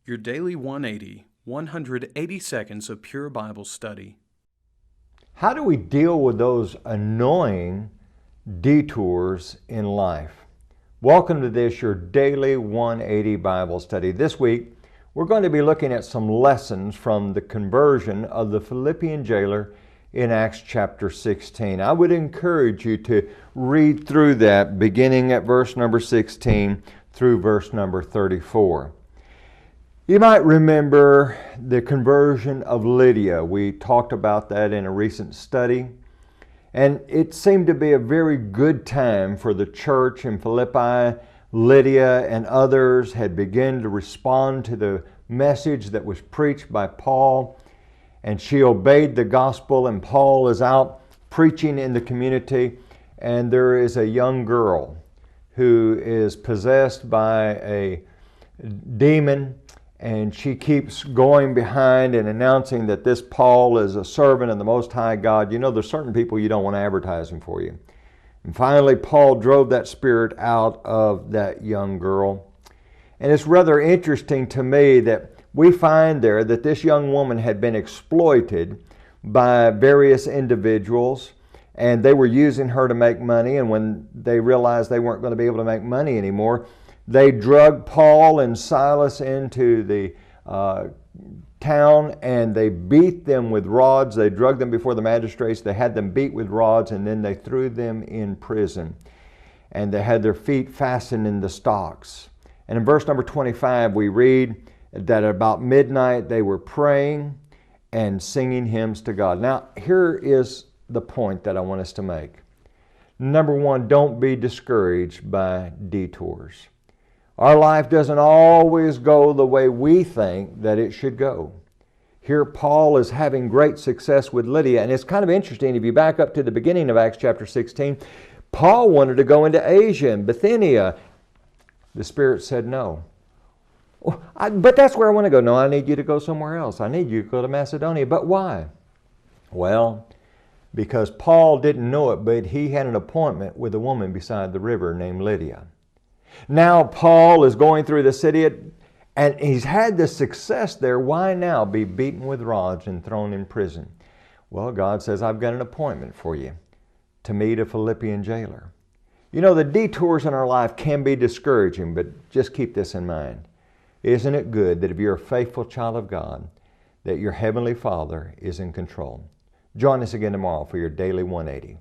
Your Daily 180, 180 seconds of pure Bible study. How do we deal with those annoying detours in life? Welcome to this, your Daily 180 Bible study. This week, we're going to be looking at some lessons from the conversion of the Philippian jailer in Acts chapter 16. I would encourage you to read through that beginning at verse number 16 through verse number 34. You might remember the conversion of Lydia. We talked about that in a recent study. And it seemed to be a very good time for the church in Philippi. Lydia and others had begun to respond to the message that was preached by Paul. And she obeyed the gospel, and Paul is out preaching in the community. And there is a young girl who is possessed by a demon. And she keeps going behind and announcing that this Paul is a servant of the Most High God. You know, there's certain people you don't want advertising for you. And finally, Paul drove that spirit out of that young girl. And it's rather interesting to me that we find there that this young woman had been exploited by various individuals, and they were using her to make money. And when they realized they weren't going to be able to make money anymore, they drugged Paul and Silas into the town, and they beat them with rods. They drugged them before the magistrates. They had them beat with rods, and then they threw them in prison. And they had their feet fastened in the stocks. And in verse number 25, we read that at about midnight they were praying and singing hymns to God. Now, here is the point that I want us to make. Number one, don't be discouraged by detours. Our life doesn't always go the way we think that it should go. Here Paul is having great success with Lydia, and it's kind of interesting if you back up to the beginning of Acts chapter 16, Paul wanted to go into Asia and Bithynia. The Spirit said no. But that's where I want to go. No, I need you to go somewhere else. I need you to go to Macedonia. But why? Well, because Paul didn't know it, but he had an appointment with a woman beside the river named Lydia. Now Paul is going through the city, and he's had this success there. Why now be beaten with rods and thrown in prison? Well, God says, I've got an appointment for you to meet a Philippian jailer. You know, the detours in our life can be discouraging, but just keep this in mind. Isn't it good that if you're a faithful child of God, that your Heavenly Father is in control? Join us again tomorrow for your Daily 180.